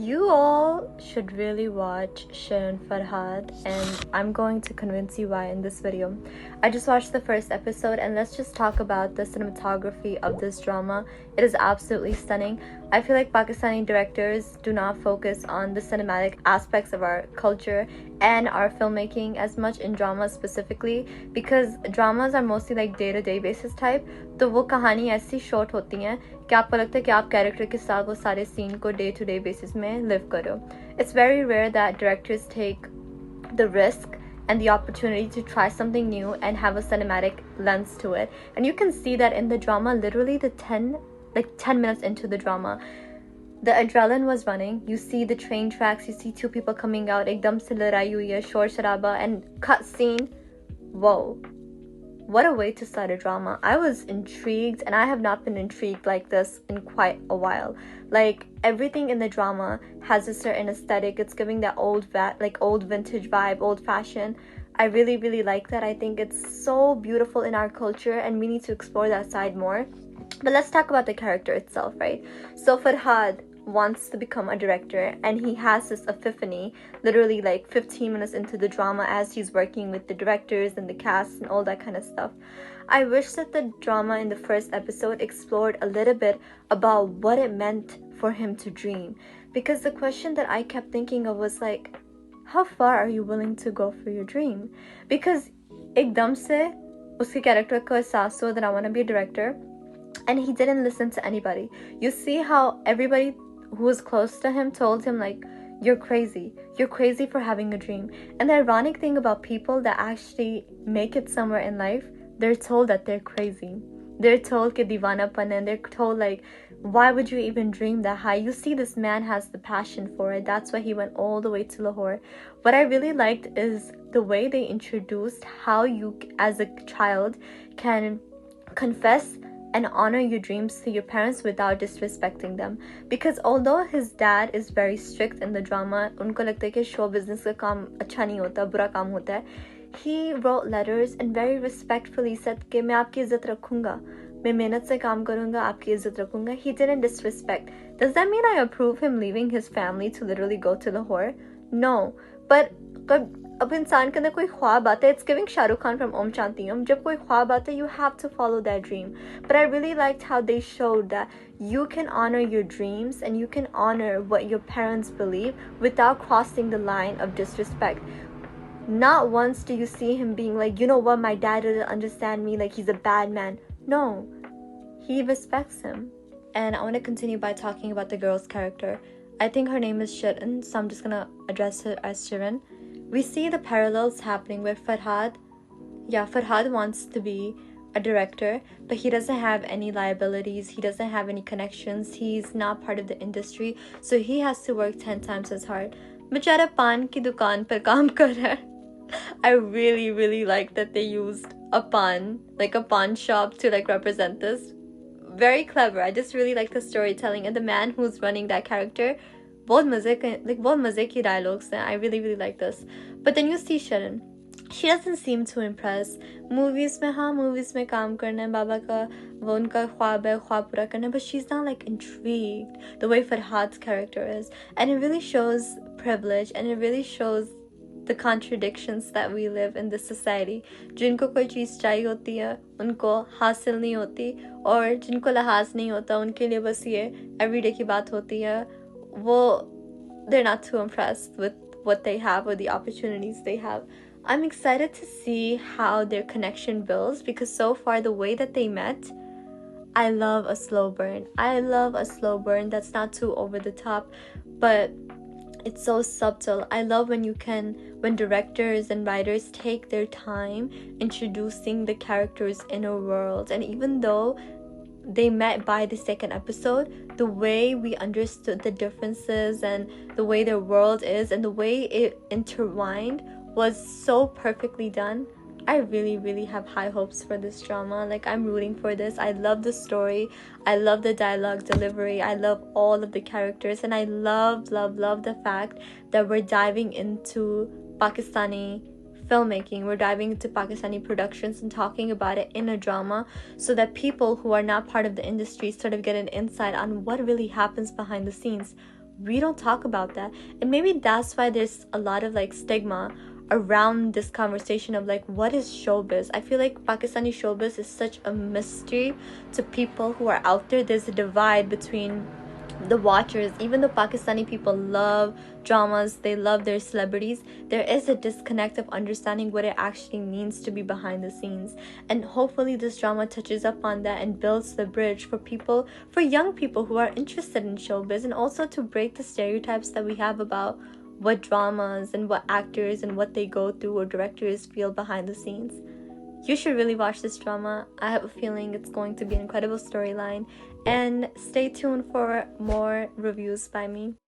You all should really watch Shirin Farhad, and I'm going to convince you why in this video. I just watched the first episode, and let's just talk about the cinematography of this drama. It is absolutely stunning. I feel like Pakistani directors do not focus on the cinematic aspects of our culture and our filmmaking as much in dramas specifically, because dramas are mostly like day-to-day basis type. तो वो कहानी ऐसी short होती हैं कि आपको लगता है कि आप कैरेक्टर के साथ वो सारे सीन को डे टू डे बेसिस में लिव करो. It's very rare that directors take the risk and the opportunity to try something new and have a cinematic lens to it. And you can see that in the drama, literally the 10 minutes into the drama, the adrenaline was running. You see the train tracks, you see two people coming out, ekdam se ladai hui hai, shor sharaba, and cut scene. Whoa. What a way to start a drama. I was intrigued, and I have not been intrigued like this in quite a while. Like, everything in the drama has a certain aesthetic. It's giving that old vintage vibe, old fashion. I really, really like that. I think it's so beautiful in our culture, and we need to explore that side more. But let's talk about the character itself, right? So Farhad wants to become a director, and he has this epiphany literally like 15 minutes into the drama as he's working with the directors and the cast and all that kind of stuff. I wish that the drama in the first episode explored a little bit about what it meant for him to dream, because the question that I kept thinking of was like, how far are you willing to go for your dream? Because ekdam se uske character ko ehsaas hua that I want to be a director, and he didn't listen to anybody. You see how everybody who was close to him told him like, you're crazy for having a dream. And the ironic thing about people that actually make it somewhere in life, they're told that they're crazy. They're told ke divanapan, and they're told like, why would you even dream that high? You see, this man has the passion for it. That's why he went all the way to Lahore. What I really liked is the way they introduced how you as a child can confess and honor your dreams to your parents without disrespecting them. Because although his dad is very strict in the drama, unko lagta hai ki show business ka kaam acha nahi hota, bura kaam hota hai, he wrote letters and very respectfully said कि मैं आपकी इज्जत रखूंगा, मैं मेहनत से काम करूंगा, आपकी इज्जत रखूंगा. He didn't disrespect. Does that mean I approve him leaving his family to literally go to Lahore? No. But अब इंसान के अंदर कोई ख्वाब आता है, it's giving Shahrukh Khan from Om Shanti Om. जब कोई ख्वाब आता है, you have to follow that dream. But I really liked how they showed that you can honor your dreams and you can honor what your parents believe without crossing the line of disrespect. Not once do you see him being like, you know what, my dad doesn't understand me, like he's a bad man. No, he respects him. And I want to continue by talking about the girl's character. I think her name is Shirin, so I'm just gonna address her as Shirin. We see the parallels happening where Farhad wants to be a director, but he doesn't have any liabilities, he doesn't have any connections, he's not part of the industry, so he has to work 10 times as hard. Bechara paan ki dukaan par kaam kar raha hai. I really, really like that they used a pawn shop to like represent this. Very clever. I just really like the storytelling, and the man who's running that character, बहुत मजे की dialogues हैं. I really, really like this. But then you see Shirin. She doesn't seem to impress. Movies में काम करना है, बाबा का वो उनका ख्वाब है, ख्वाब पूरा करना है, but she's not like intrigued the way Farhad's character is. And it really shows privilege, and it really shows the contradictions that we live in this society. जिनको कोई चीज़ चाहिए होती है, उनको हासिल नहीं होती, और जिनको लिहाज नहीं होता, उनके लिए बस ये everyday की बात होती है. They're not too impressed with what they have or the opportunities they have. I'm excited to see how their connection builds, because so far the way that they met, I love a slow burn. I love a slow burn that's not too over the top, but it's so subtle. I love when directors and writers take their time introducing the characters' inner worlds. And even though they met by the second episode, the way we understood the differences and the way their world is and the way it intertwined was so perfectly done. I really, really have high hopes for this drama. Like, I'm rooting for this. I love the story. I love the dialogue delivery. I love all of the characters. And I love the fact that we're diving into Pakistani filmmaking. We're diving into Pakistani productions and talking about it in a drama, so that people who are not part of the industry sort of get an insight on what really happens behind the scenes. we don't talk about that. And maybe that's why there's a lot of like stigma around this conversation of like, what is showbiz? I feel like Pakistani showbiz is such a mystery to people who are out there. There's a divide between the watchers. Even though Pakistani people love dramas, they love their celebrities, there is a disconnect of understanding what it actually means to be behind the scenes. And hopefully this drama touches up on that and builds the bridge for people, for young people who are interested in showbiz, and also to break the stereotypes that we have about what dramas and what actors and what they go through or directors feel behind the scenes. You should really watch this drama. I have a feeling it's going to be an incredible storyline. And stay tuned for more reviews by me.